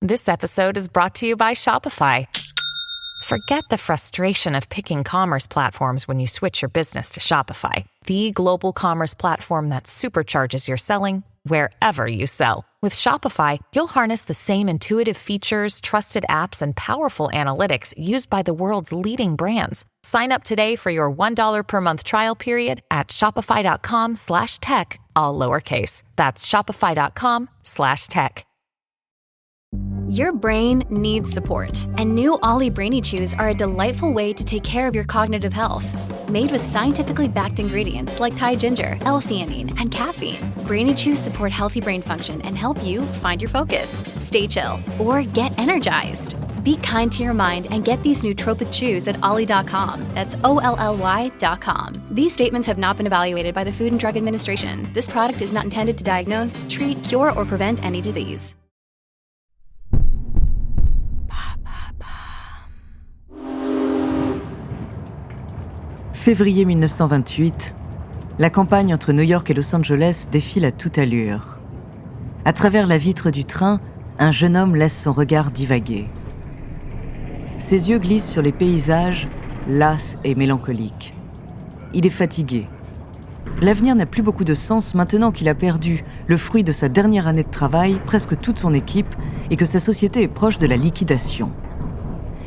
This episode is brought to you by Shopify. Forget the frustration of picking commerce platforms when you switch your business to Shopify, the global commerce platform that supercharges your selling wherever you sell. With Shopify, you'll harness the same intuitive features, trusted apps, and powerful analytics used by the world's leading brands. Sign up today for your $1 per month trial period at shopify.com/tech, all lowercase. That's shopify.com/tech. Your brain needs support, and new Ollie Brainy Chews are a delightful way to take care of your cognitive health. Made with scientifically backed ingredients like Thai ginger, L-theanine, and caffeine, Brainy Chews support healthy brain function and help you find your focus, stay chill, or get energized. Be kind to your mind and get these nootropic chews at ollie.com. That's OLLY.com. These statements have not been evaluated by the Food and Drug Administration. This product is not intended to diagnose, treat, cure, or prevent any disease. Février 1928, la campagne entre New York et Los Angeles défile à toute allure. À travers la vitre du train, un jeune homme laisse son regard divaguer. Ses yeux glissent sur les paysages, las et mélancoliques. Il est fatigué. L'avenir n'a plus beaucoup de sens maintenant qu'il a perdu le fruit de sa dernière année de travail, presque toute son équipe, et que sa société est proche de la liquidation.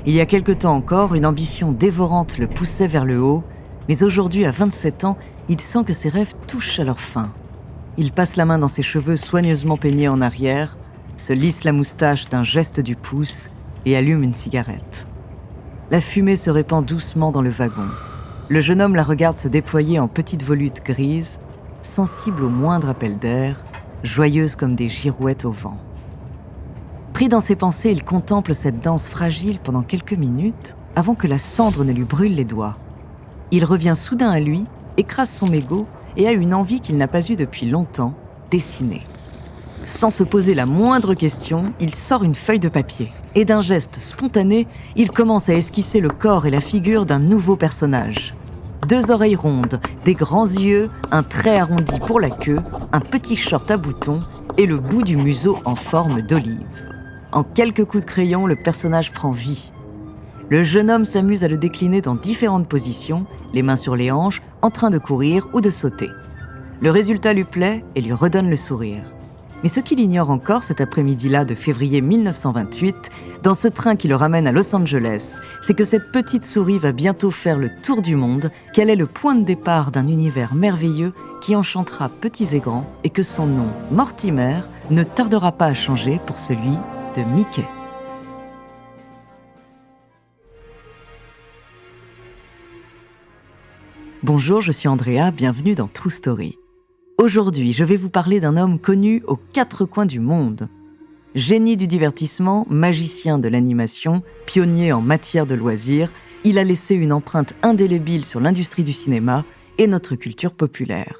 Il y a quelque temps encore, une ambition dévorante le poussait vers le haut, mais aujourd'hui, à 27 ans, il sent que ses rêves touchent à leur fin. Il passe la main dans ses cheveux soigneusement peignés en arrière, se lisse la moustache d'un geste du pouce et allume une cigarette. La fumée se répand doucement dans le wagon. Le jeune homme la regarde se déployer en petites volutes grises, sensible au moindre appel d'air, joyeuse comme des girouettes au vent. Pris dans ses pensées, il contemple cette danse fragile pendant quelques minutes avant que la cendre ne lui brûle les doigts. Il revient soudain à lui, écrase son mégot et a une envie qu'il n'a pas eue depuis longtemps, dessiner. Sans se poser la moindre question, il sort une feuille de papier et d'un geste spontané, il commence à esquisser le corps et la figure d'un nouveau personnage. 2 oreilles rondes, des grands yeux, un trait arrondi pour la queue, un petit short à boutons et le bout du museau en forme d'olive. En quelques coups de crayon, le personnage prend vie. Le jeune homme s'amuse à le décliner dans différentes positions, les mains sur les hanches, en train de courir ou de sauter. Le résultat lui plaît et lui redonne le sourire. Mais ce qu'il ignore encore cet après-midi-là de février 1928, dans ce train qui le ramène à Los Angeles, c'est que cette petite souris va bientôt faire le tour du monde, qu'elle est le point de départ d'un univers merveilleux qui enchantera petits et grands, et que son nom, Mortimer, ne tardera pas à changer pour celui de Mickey. Bonjour, je suis Andrea, bienvenue dans True Story. Aujourd'hui, je vais vous parler d'un homme connu aux 4 coins du monde. Génie du divertissement, magicien de l'animation, pionnier en matière de loisirs, il a laissé une empreinte indélébile sur l'industrie du cinéma et notre culture populaire.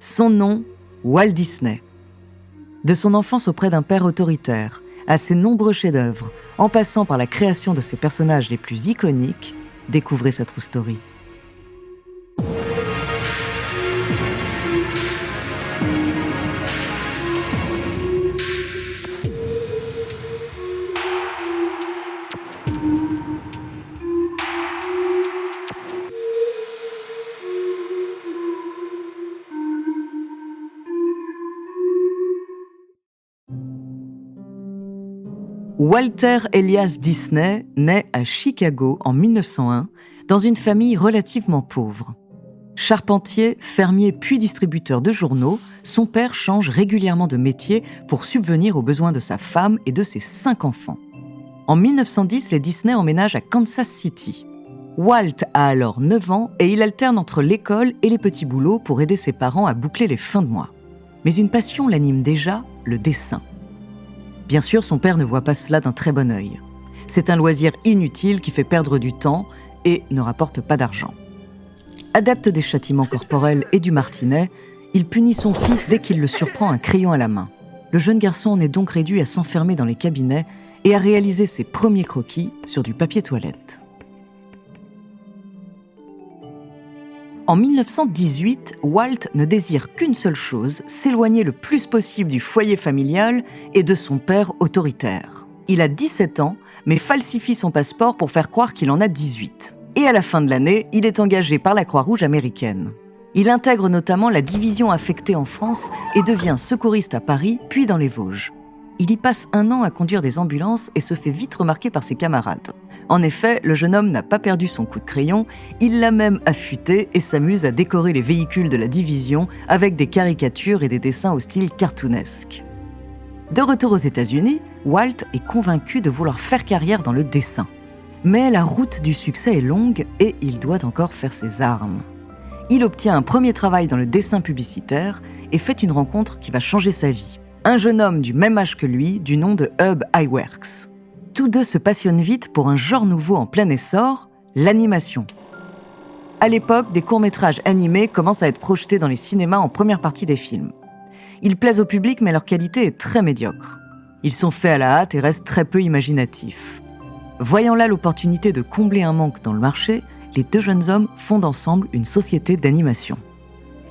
Son nom, Walt Disney. De son enfance auprès d'un père autoritaire, à ses nombreux chefs-d'œuvre, en passant par la création de ses personnages les plus iconiques, découvrez sa True Story. Walter Elias Disney naît à Chicago en 1901 dans une famille relativement pauvre. Charpentier, fermier puis distributeur de journaux, son père change régulièrement de métier pour subvenir aux besoins de sa femme et de ses 5 enfants. En 1910, les Disney emménagent à Kansas City. Walt a alors 9 ans et il alterne entre l'école et les petits boulots pour aider ses parents à boucler les fins de mois. Mais une passion l'anime déjà, le dessin. Bien sûr, son père ne voit pas cela d'un très bon œil. C'est un loisir inutile qui fait perdre du temps et ne rapporte pas d'argent. Adepte des châtiments corporels et du martinet, il punit son fils dès qu'il le surprend un crayon à la main. Le jeune garçon en est donc réduit à s'enfermer dans les cabinets et à réaliser ses premiers croquis sur du papier toilette. En 1918, Walt ne désire qu'une seule chose, s'éloigner le plus possible du foyer familial et de son père autoritaire. Il a 17 ans, mais falsifie son passeport pour faire croire qu'il en a 18. Et à la fin de l'année, il est engagé par la Croix-Rouge américaine. Il intègre notamment la division affectée en France et devient secouriste à Paris, puis dans les Vosges. Il y passe 1 an à conduire des ambulances et se fait vite remarquer par ses camarades. En effet, le jeune homme n'a pas perdu son coup de crayon, il l'a même affûté et s'amuse à décorer les véhicules de la division avec des caricatures et des dessins au style cartoonesque. De retour aux États-Unis, Walt est convaincu de vouloir faire carrière dans le dessin. Mais la route du succès est longue et il doit encore faire ses armes. Il obtient un premier travail dans le dessin publicitaire et fait une rencontre qui va changer sa vie. Un jeune homme du même âge que lui, du nom de Ub Iwerks. Tous deux se passionnent vite pour un genre nouveau en plein essor, l'animation. À l'époque, des courts-métrages animés commencent à être projetés dans les cinémas en première partie des films. Ils plaisent au public, mais leur qualité est très médiocre. Ils sont faits à la hâte et restent très peu imaginatifs. Voyant là l'opportunité de combler un manque dans le marché, les deux jeunes hommes fondent ensemble une société d'animation.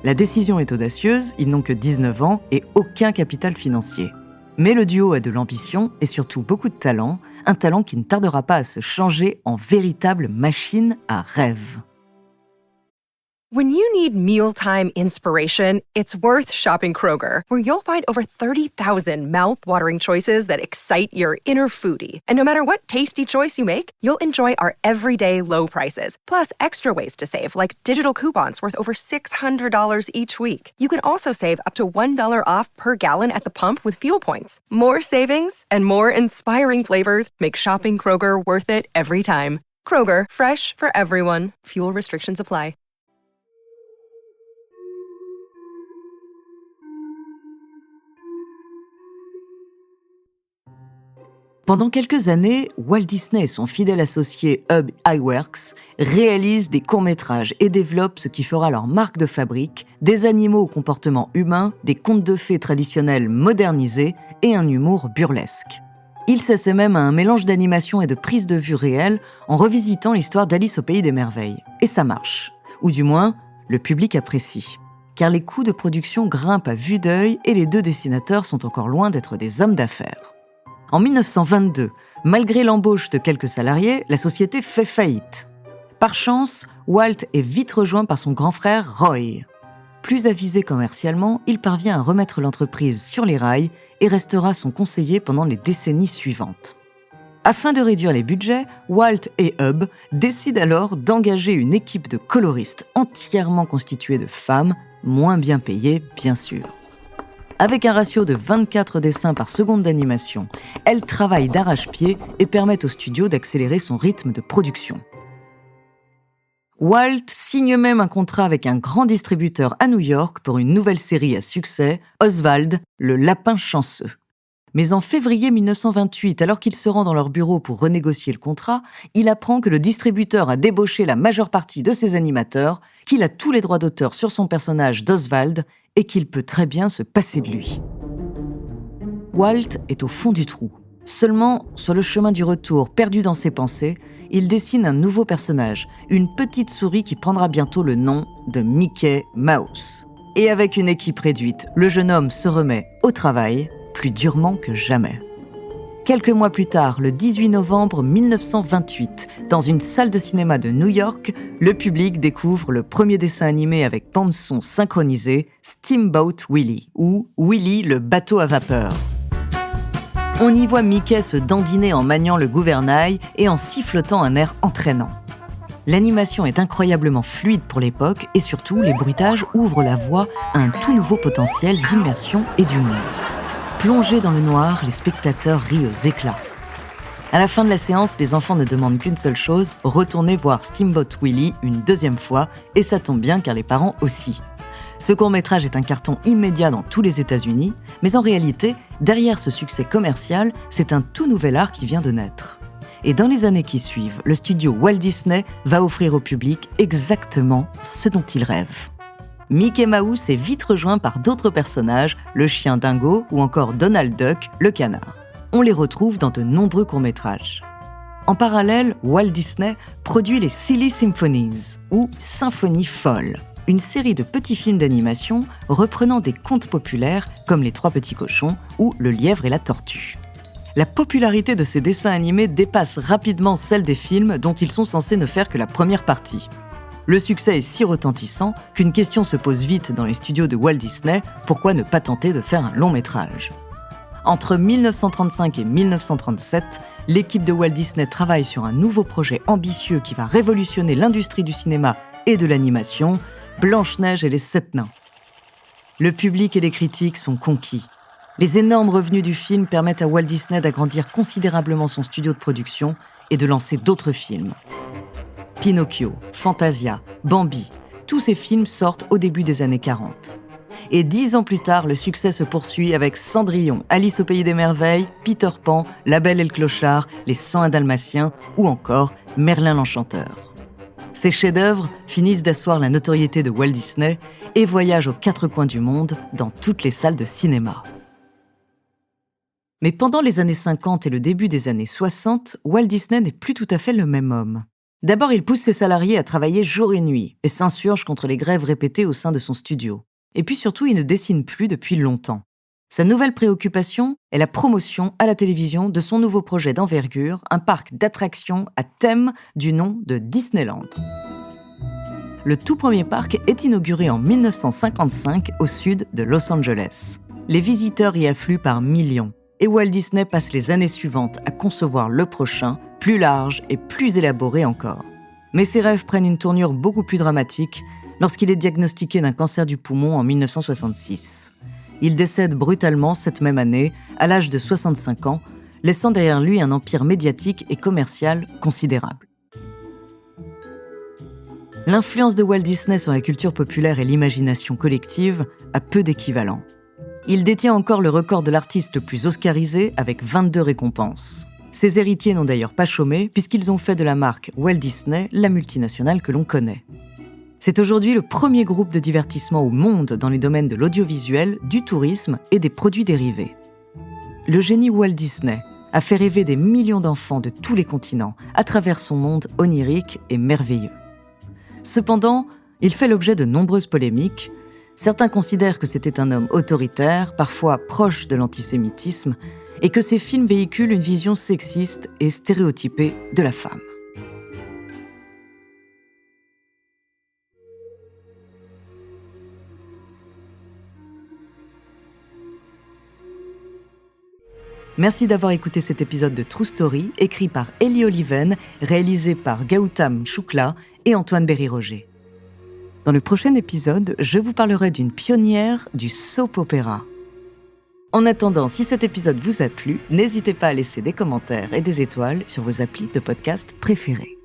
La décision est audacieuse, ils n'ont que 19 ans et aucun capital financier. Mais le duo a de l'ambition et surtout beaucoup de talent, un talent qui ne tardera pas à se changer en véritable machine à rêve. When you need mealtime inspiration, it's worth shopping Kroger, where you'll find over 30,000 mouth-watering choices that excite your inner foodie. And no matter what tasty choice you make, you'll enjoy our everyday low prices, plus extra ways to save, like digital coupons worth over $600 each week. You can also save up to $1 off per gallon at the pump with fuel points. More savings and more inspiring flavors make shopping Kroger worth it every time. Kroger, fresh for everyone. Fuel restrictions apply. Pendant quelques années, Walt Disney et son fidèle associé Ub Iwerks réalisent des courts-métrages et développent ce qui fera leur marque de fabrique, des animaux au comportement humain, des contes de fées traditionnels modernisés et un humour burlesque. Il s'essaie même à un mélange d'animation et de prise de vue réelle en revisitant l'histoire d'Alice au Pays des Merveilles. Et ça marche. Ou du moins, le public apprécie. Car les coûts de production grimpent à vue d'œil et les deux dessinateurs sont encore loin d'être des hommes d'affaires. En 1922, malgré l'embauche de quelques salariés, la société fait faillite. Par chance, Walt est vite rejoint par son grand frère Roy. Plus avisé commercialement, il parvient à remettre l'entreprise sur les rails et restera son conseiller pendant les décennies suivantes. Afin de réduire les budgets, Walt et Ub décident alors d'engager une équipe de coloristes entièrement constituée de femmes, moins bien payées bien sûr. Avec un ratio de 24 dessins par seconde d'animation, elles travaillent d'arrache-pied et permettent au studio d'accélérer son rythme de production. Walt signe même un contrat avec un grand distributeur à New York pour une nouvelle série à succès, Oswald, le lapin chanceux. Mais en février 1928, alors qu'il se rend dans leur bureau pour renégocier le contrat, il apprend que le distributeur a débauché la majeure partie de ses animateurs, qu'il a tous les droits d'auteur sur son personnage d'Oswald et qu'il peut très bien se passer de lui. Walt est au fond du trou. Seulement, sur le chemin du retour, perdu dans ses pensées, il dessine un nouveau personnage, une petite souris qui prendra bientôt le nom de Mickey Mouse. Et avec une équipe réduite, le jeune homme se remet au travail, plus durement que jamais. Quelques mois plus tard, le 18 novembre 1928, dans une salle de cinéma de New York, le public découvre le premier dessin animé avec bande-son synchronisé, Steamboat Willie, ou Willie le bateau à vapeur. On y voit Mickey se dandiner en maniant le gouvernail et en sifflotant un air entraînant. L'animation est incroyablement fluide pour l'époque et surtout, les bruitages ouvrent la voie à un tout nouveau potentiel d'immersion et d'humour. Plongés dans le noir, les spectateurs rient aux éclats. À la fin de la séance, les enfants ne demandent qu'une seule chose, retourner voir Steamboat Willie une deuxième fois, et ça tombe bien car les parents aussi. Ce court-métrage est un carton immédiat dans tous les États-Unis, mais en réalité, derrière ce succès commercial, c'est un tout nouvel art qui vient de naître. Et dans les années qui suivent, le studio Walt Disney va offrir au public exactement ce dont il rêve. Mickey Mouse est vite rejoint par d'autres personnages, le chien Dingo ou encore Donald Duck, le canard. On les retrouve dans de nombreux courts-métrages. En parallèle, Walt Disney produit les Silly Symphonies, ou Symphonies folles, une série de petits films d'animation reprenant des contes populaires comme Les Trois Petits Cochons ou Le Lièvre et la Tortue. La popularité de ces dessins animés dépasse rapidement celle des films dont ils sont censés ne faire que la première partie. Le succès est si retentissant qu'une question se pose vite dans les studios de Walt Disney, pourquoi ne pas tenter de faire un long métrage ? Entre 1935 et 1937, l'équipe de Walt Disney travaille sur un nouveau projet ambitieux qui va révolutionner l'industrie du cinéma et de l'animation, Blanche-Neige et les 7 nains. Le public et les critiques sont conquis. Les énormes revenus du film permettent à Walt Disney d'agrandir considérablement son studio de production et de lancer d'autres films. Pinocchio, Fantasia, Bambi, tous ces films sortent au début des années 40. Et 10 ans plus tard, le succès se poursuit avec Cendrillon, Alice au Pays des Merveilles, Peter Pan, La Belle et le Clochard, Les 101 Dalmatiens ou encore Merlin l'Enchanteur. Ces chefs-d'œuvre finissent d'asseoir la notoriété de Walt Disney et voyagent aux 4 coins du monde dans toutes les salles de cinéma. Mais pendant les années 50 et le début des années 60, Walt Disney n'est plus tout à fait le même homme. D'abord, il pousse ses salariés à travailler jour et nuit et s'insurge contre les grèves répétées au sein de son studio. Et puis surtout, il ne dessine plus depuis longtemps. Sa nouvelle préoccupation est la promotion à la télévision de son nouveau projet d'envergure, un parc d'attractions à thème du nom de Disneyland. Le tout premier parc est inauguré en 1955 au sud de Los Angeles. Les visiteurs y affluent par millions. Et Walt Disney passe les années suivantes à concevoir le prochain, plus large et plus élaboré encore. Mais ses rêves prennent une tournure beaucoup plus dramatique lorsqu'il est diagnostiqué d'un cancer du poumon en 1966. Il décède brutalement cette même année, à l'âge de 65 ans, laissant derrière lui un empire médiatique et commercial considérable. L'influence de Walt Disney sur la culture populaire et l'imagination collective a peu d'équivalent. Il détient encore le record de l'artiste le plus oscarisé avec 22 récompenses. Ses héritiers n'ont d'ailleurs pas chômé puisqu'ils ont fait de la marque Walt Disney la multinationale que l'on connaît. C'est aujourd'hui le premier groupe de divertissement au monde dans les domaines de l'audiovisuel, du tourisme et des produits dérivés. Le génie Walt Disney a fait rêver des millions d'enfants de tous les continents à travers son monde onirique et merveilleux. Cependant, il fait l'objet de nombreuses polémiques. Certains considèrent que c'était un homme autoritaire, parfois proche de l'antisémitisme, et que ses films véhiculent une vision sexiste et stéréotypée de la femme. Merci d'avoir écouté cet épisode de True Story, écrit par Ellie Oliven, réalisé par Gautam Shukla et Antoine Berry-Roger. Dans le prochain épisode, je vous parlerai d'une pionnière du soap opera. En attendant, si cet épisode vous a plu, n'hésitez pas à laisser des commentaires et des étoiles sur vos applis de podcast préférés.